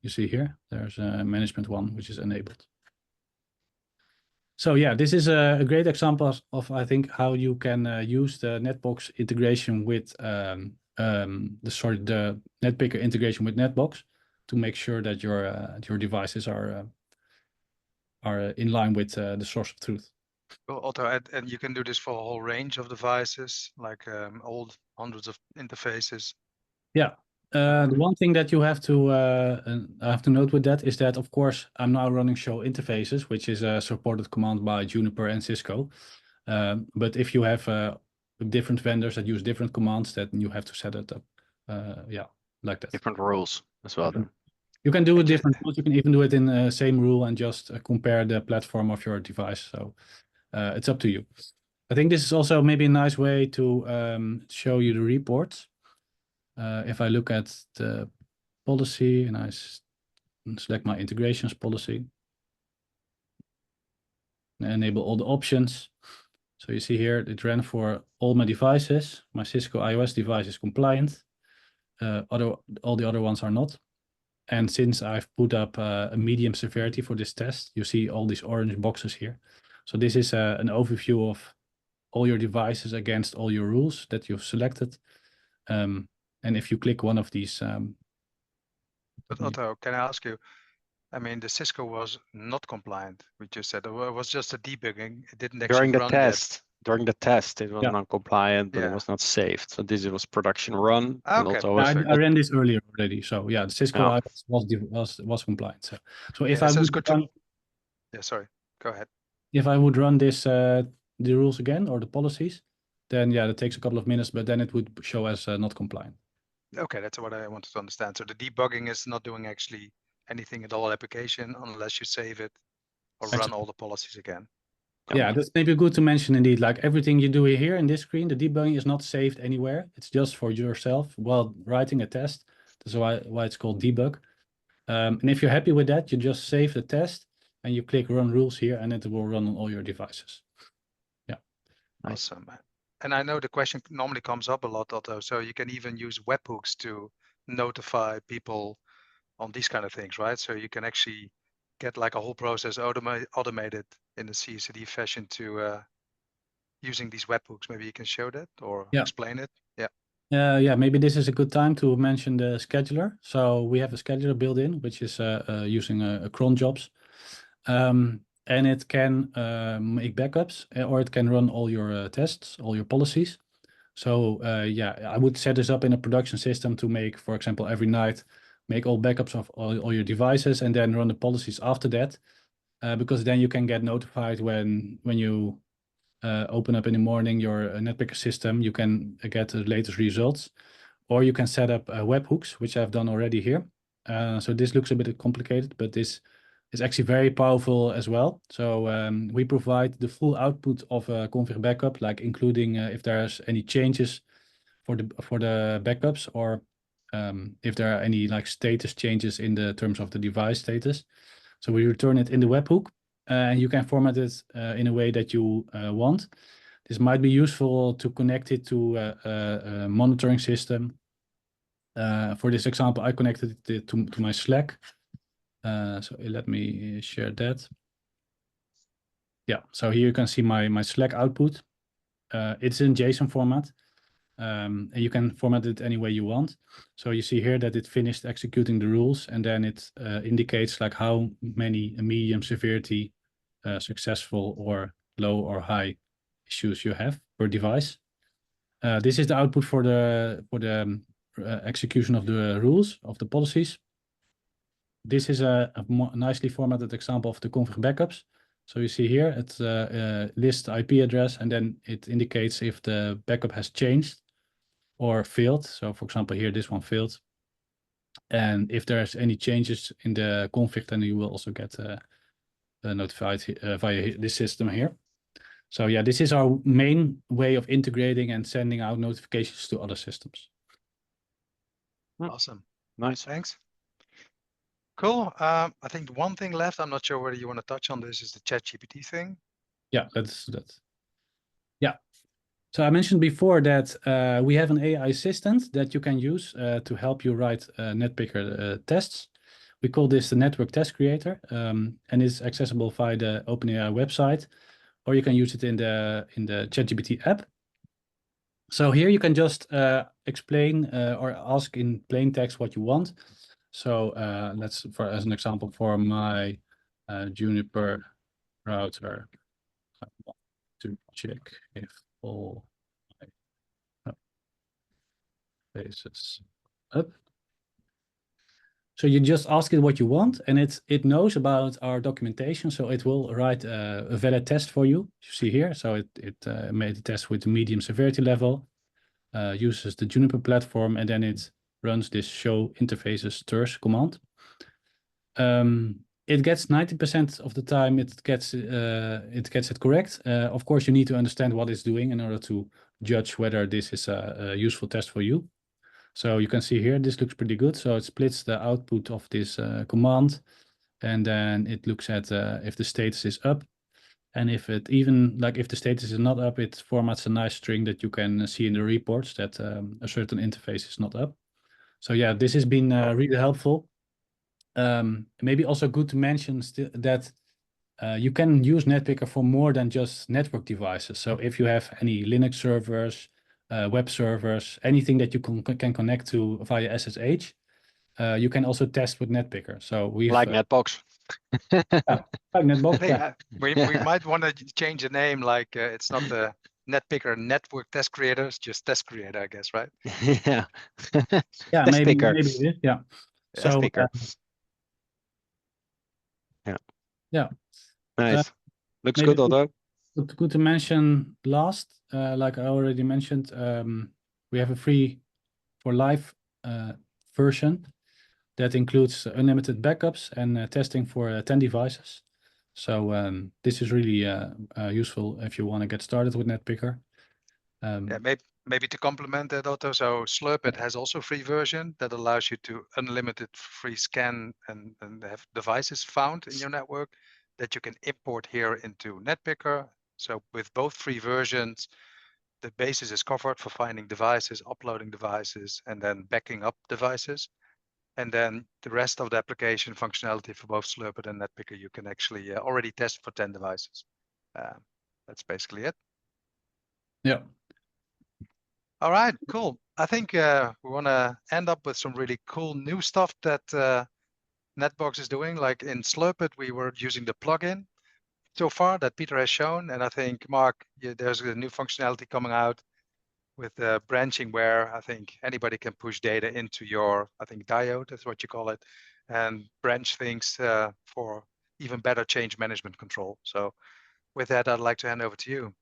you see here, there's a management 1, which is enabled. So yeah, this is a great example of I think how you can use the NetBox integration with the Netpicker integration with NetBox to make sure that your devices are in line with the source of truth. Well, Otto, and you can do this for a whole range of devices, like all hundreds of interfaces. Yeah. The one thing that you have to note with that is that, of course, I'm now running show interfaces, which is a supported command by Juniper and Cisco. But if you have different vendors that use different commands, then you have to set it up, like that. Different rules as well. Then. You can do it different. You can even do it in the same rule and just compare the platform of your device. So it's up to you. I think this is also maybe a nice way to show you the reports. If I look at the policy and I select my integrations policy, and enable all the options. So you see here, it ran for all my devices. My Cisco iOS device is compliant. All the other ones are not. And since I've put up a medium severity for this test, you see all these orange boxes here. So this is an overview of all your devices against all your rules that you've selected. And if you click one of these... But Otto, can I ask you, I mean, the Cisco was not compliant, we just said. It was just a debugging. It didn't actually run yet. During the test, it was non-compliant, but it was not saved. So this was production run. Okay. I ran this earlier already. So yeah, the Cisco was compliant. So if I would run... Yeah, sorry, go ahead. If I would run this, the rules again, or the policies, then yeah, it takes a couple of minutes, but then it would show as not compliant. Okay, that's what I wanted to understand. So the debugging is not doing actually anything at all application unless you save it or run all the policies again. Yeah, that's maybe good to mention indeed. Like everything you do here in this screen, the debugging is not saved anywhere. It's just for yourself while writing a test. That's why it's called debug. And if you're happy with that, you just save the test and you click run rules here and it will run on all your devices. Yeah. Nice. Awesome. And I know the question normally comes up a lot, Otto. So you can even use webhooks to notify people on these kind of things, right? So you can actually get like a whole process automated in a CI/CD fashion to using these webhooks. Maybe you can show that or explain it. Yeah. Yeah, maybe this is a good time to mention the scheduler. So we have a scheduler built in, which is using a cron jobs. And it can make backups or it can run all your tests, all your policies. So yeah, I would set this up in a production system to make, for example, every night, make all backups of all your devices and then run the policies after that. Because then you can get notified when you open up in the morning your Netpicker system, you can get the latest results. Or you can set up webhooks, which I've done already here. So this looks a bit complicated, but this is actually very powerful as well. So we provide the full output of a config backup, like including if there's any changes for the backups, or if there are any like status changes in the terms of the device status. So we return it in the webhook, and you can format it in a way that you want. This might be useful to connect it to a monitoring system. For this example, I connected it to my Slack. So let me share that. Yeah, so here you can see my Slack output. It's in JSON format. And you can format it any way you want. So you see here that it finished executing the rules, and then it indicates like how many medium severity, successful or low or high issues you have per device. This is the output for the execution of the rules, of the policies. This is a nicely formatted example of the config backups. So you see here, it lists the IP address, and then it indicates if the backup has changed or failed. So for example, here, this one failed. And if there's any changes in the config, then you will also get notified via this system here. So yeah, this is our main way of integrating and sending out notifications to other systems. Awesome. Nice. Thanks. Cool. I think the one thing left, I'm not sure whether you want to touch on this, is the ChatGPT thing. Yeah, let's do that. Yeah. So I mentioned before that we have an AI assistant that you can use to help you write Netpicker tests. We call this the Network Test Creator, and it's accessible via the OpenAI website, or you can use it in the ChatGPT app. So here you can just explain or ask in plain text what you want. So let's, as an example, for my Juniper router, I want to check if all my faces up. So you just ask it what you want, and it knows about our documentation, so it will write a valid test for you. You see here, so it made a test with the medium severity level, uses the Juniper platform, and then it runs this show interfaces strs command. It gets 90% of the time it gets it correct. Of course, you need to understand what it's doing in order to judge whether this is a useful test for you. So you can see here, this looks pretty good. So it splits the output of this command, and then it looks at if the status is up. And if it even, like if the status is not up, it formats a nice string that you can see in the reports that a certain interface is not up. So yeah, this has been really helpful. Maybe also good to mention that you can use Netpicker for more than just network devices. So if you have any Linux servers, web servers, anything that you can connect to via SSH, you can also test with Netpicker. So we like NetBox. Yeah, like NetBox. Hey, Yeah. we might want to change the name, like it's not the Netpicker Network Test Creator, it's just Test Creator, I guess, right? Yeah. Yeah, Test maybe picker. it is. Yeah. Test So picker. Yeah. Yeah. Nice. Looks maybe good, Otto. good to mention last, like I already mentioned, we have a free for life version that includes unlimited backups and testing for 10 devices. So this is really useful if you want to get started with Netpicker. Yeah, maybe to complement that, Otto, so Slurpit has also a free version that allows you to unlimited free scan and have devices found in your network that you can import here into Netpicker. So with both free versions, the basis is covered for finding devices, uploading devices, and then backing up devices. And then the rest of the application functionality for both Slurpit and Netpicker, you can actually already test for 10 devices. That's basically it. Yeah. All right, cool. I think we want to end up with some really cool new stuff that NetBox is doing. Like in Slurpit, we were using the plugin so far that Pieter has shown. And I think, Mark, there's a new functionality coming out with branching where I think anybody can push data into your, I think, diode, that's what you call it, and branch things for even better change management control. So with that, I'd like to hand over to you.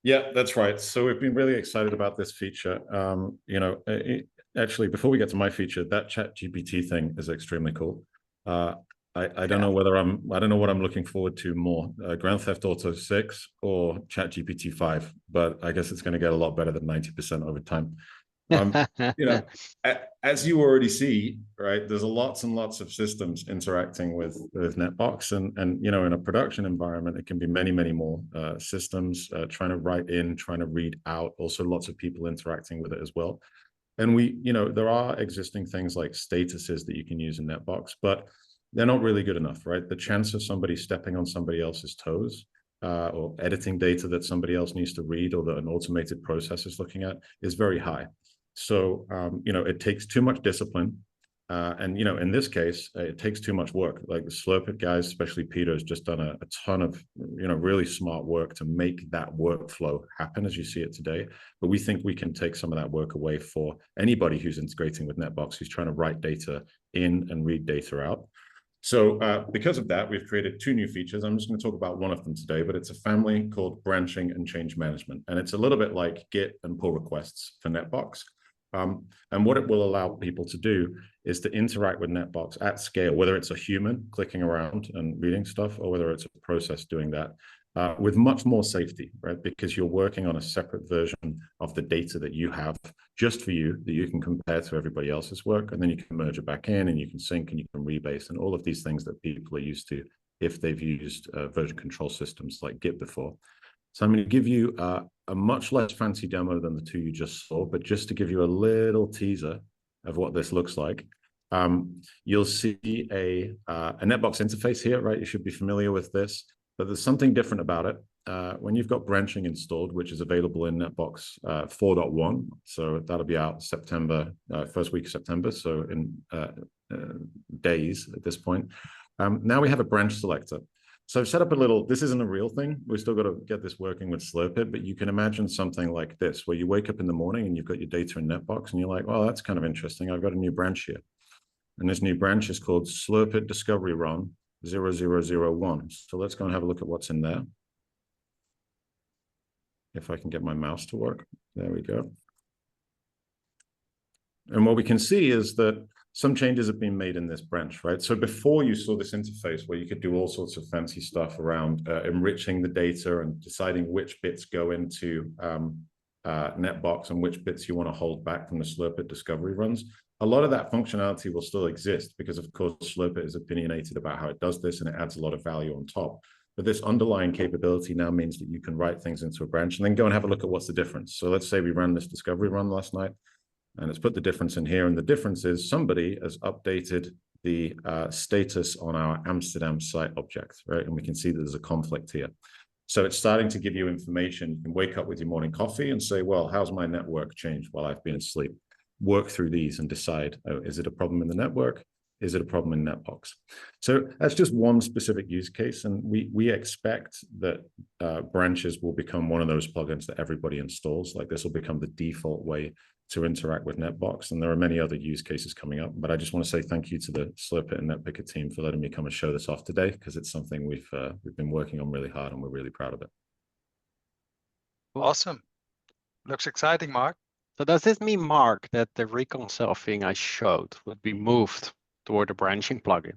Yeah, that's right. So we've been really excited about this feature. You know, actually, before we get to my feature, that ChatGPT thing is extremely cool. I don't know whether I don't know what I'm looking forward to more, Grand Theft Auto 6 or ChatGPT 5, but I guess it's going to get a lot better than 90% over time. You know, as you already see, right, there's lots and lots of systems interacting with NetBox, and you know, in a production environment, it can be many, many more systems trying to write in, trying to read out, also lots of people interacting with it as well. And you know, there are existing things like statuses that you can use in NetBox, but they're not really good enough, right? The chance of somebody stepping on somebody else's toes or editing data that somebody else needs to read or that an automated process is looking at is very high. So, you know, it takes too much discipline. And, you know, in this case, it takes too much work. Like the Slurpit guys, especially Pieter, has just done a ton of, you know, really smart work to make that workflow happen as you see it today. But we think we can take some of that work away for anybody who's integrating with NetBox, who's trying to write data in and read data out. So because of that, we've created 2 new features. I'm just going to talk about one of them today, but it's a family called branching and change management. And it's a little bit like Git and pull requests for NetBox. And what it will allow people to do is to interact with NetBox at scale, whether it's a human clicking around and reading stuff, or whether it's a process doing that, with much more safety, right? Because you're working on a separate version of the data that you have just for you, that you can compare to everybody else's work, and then you can merge it back in, and you can sync, and you can rebase, and all of these things that people are used to if they've used version control systems like Git before. So I'm going to give you a much less fancy demo than the 2 you just saw, but just to give you a little teaser of what this looks like. You'll see a NetBox interface here, right? You should be familiar with this, but there's something different about it. When you've got branching installed, which is available in NetBox 4.1, so that'll be out September, first week of September, so in days at this point. Now we have a branch selector. So I've set up a little, this isn't a real thing. We've still got to get this working with Slurpit, but you can imagine something like this, where you wake up in the morning and you've got your data in NetBox and you're like, well, that's kind of interesting. I've got a new branch here. And this new branch is called Slurpit Discovery Run 0001. So let's go and have a look at what's in there. If I can get my mouse to work. There we go. And what we can see is that some changes have been made in this branch, right? So before you saw this interface where you could do all sorts of fancy stuff around enriching the data and deciding which bits go into NetBox and which bits you want to hold back from the Slurpit discovery runs. A lot of that functionality will still exist because, of course, Slurpit is opinionated about how it does this and it adds a lot of value on top. But this underlying capability now means that you can write things into a branch and then go and have a look at what's the difference. So let's say we ran this discovery run last night. And it's put the difference in here. And the difference is somebody has updated the status on our Amsterdam site object, right? And we can see that there's a conflict here. So it's starting to give you information. You can wake up with your morning coffee and say, well, how's my network changed while I've been asleep? Work through these and decide, oh, is it a problem in the network? Is it a problem in NetBox? So that's just one specific use case. And we expect that branches will become one of those plugins that everybody installs. Like this will become the default way to interact with NetBox. And there are many other use cases coming up, but I just want to say thank you to the Slurpit and Netpicker team for letting me come and show this off today, because it's something we've been working on really hard and we're really proud of it. Awesome. Looks exciting, Mark. So does this mean, Mark, that the reconcile thing I showed would be moved toward the branching plugin?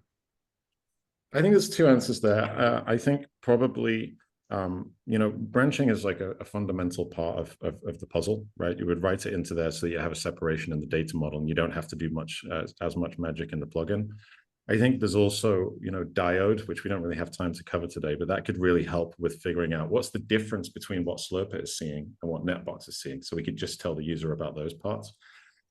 I think there's 2 answers there. I think probably, you know, branching is like a fundamental part of the puzzle, right? You would write it into there so that you have a separation in the data model and you don't have to do much as much magic in the plugin. I think there's also, you know, diode, which we don't really have time to cover today, but that could really help with figuring out what's the difference between what Slurpit is seeing and what NetBox is seeing. So we could just tell the user about those parts.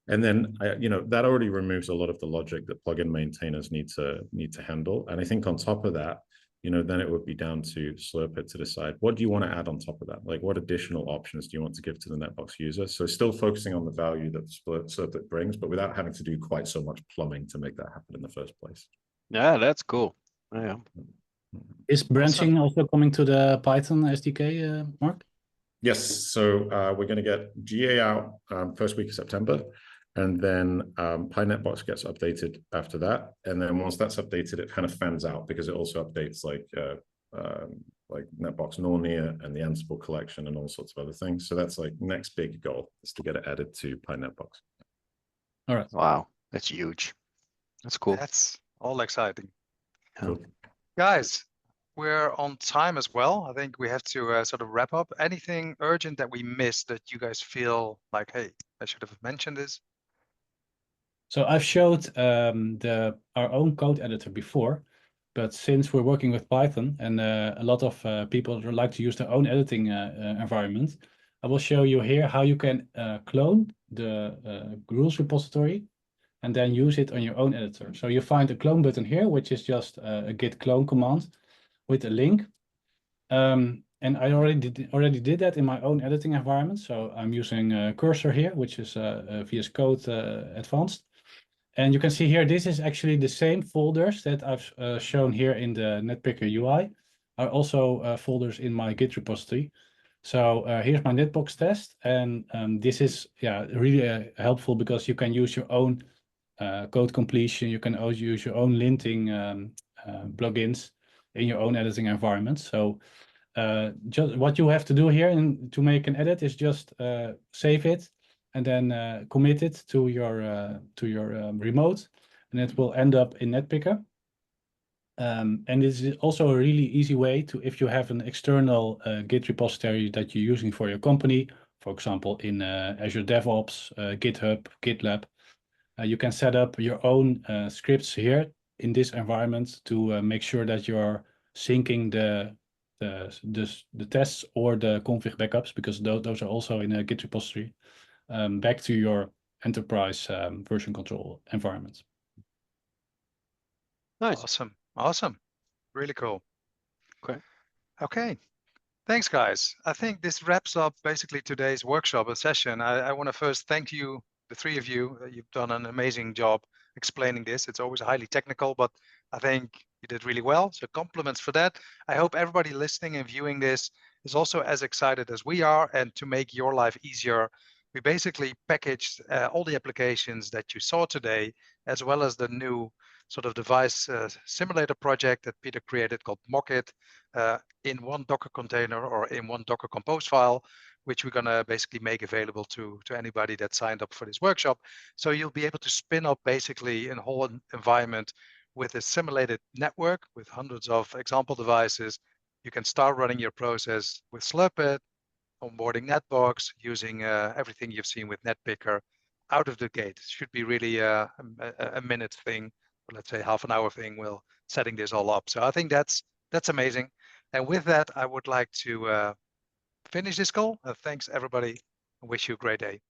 And then, you know, that already removes a lot of the logic that plugin maintainers need to handle. And I think on top of that, you know, then it would be down to Slurpit to decide, what do you want to add on top of that? Like, what additional options do you want to give to the NetBox user? So still focusing on the value that Slurpit brings, but without having to do quite so much plumbing to make that happen in the first place. Yeah, that's cool. Yeah. Is branching also coming to the Python SDK, Mark? Yes. So we're going to get GA out first week of September. And then PyNetBox gets updated after that. And then once that's updated, it kind of fans out because it also updates like NetBox Nornia and the Ansible collection and all sorts of other things. So that's like next big goal is to get it added to PyNetBox. All right. Wow, that's huge. That's cool. That's all exciting. Cool. Guys, we're on time as well. I think we have to sort of wrap up. Anything urgent that we missed that you guys feel like, hey, I should have mentioned this? So I've showed our own code editor before, but since we're working with Python and a lot of people like to use their own editing environment, I will show you here how you can clone the rules repository and then use it on your own editor. So you find a clone button here, which is just a git clone command with a link. And I already did that in my own editing environment. So I'm using Cursor here, which is VS Code Advanced. And you can see here, this is actually the same folders that I've shown here in the Netpicker UI are also folders in my Git repository. So here's my netbox test. And this is really helpful because you can use your own code completion. You can also use your own linting plugins in your own editing environment. So just what you have to do here to make an edit is just save it and then commit it to your remote, and it will end up in Netpicker. And this is also a really easy way to, if you have an external Git repository that you're using for your company, for example, in Azure DevOps, GitHub, GitLab, you can set up your own scripts here in this environment to make sure that you're syncing the tests or the config backups, because those are also in a Git repository, back to your enterprise version control environment. Nice. Awesome. Really cool. Okay. Thanks, guys. I think this wraps up basically today's workshop, a session. I want to first thank you, the three of you. You've done an amazing job explaining this. It's always highly technical, but I think you did really well. So compliments for that. I hope everybody listening and viewing this is also as excited as we are. And to make your life easier, we basically packaged all the applications that you saw today, as well as the new sort of device simulator project that Pieter created called Mockit, in one Docker container or in one Docker Compose file, which we're gonna basically make available to anybody that signed up for this workshop. So you'll be able to spin up basically a whole environment with a simulated network with hundreds of example devices. You can start running your process with Slurpit, onboarding NetBox, using everything you've seen with Netpicker out of the gate. It should be really a minute thing, or let's say half an hour thing, while setting this all up. So I think that's amazing. And with that, I would like to finish this call. Thanks everybody, and wish you a great day.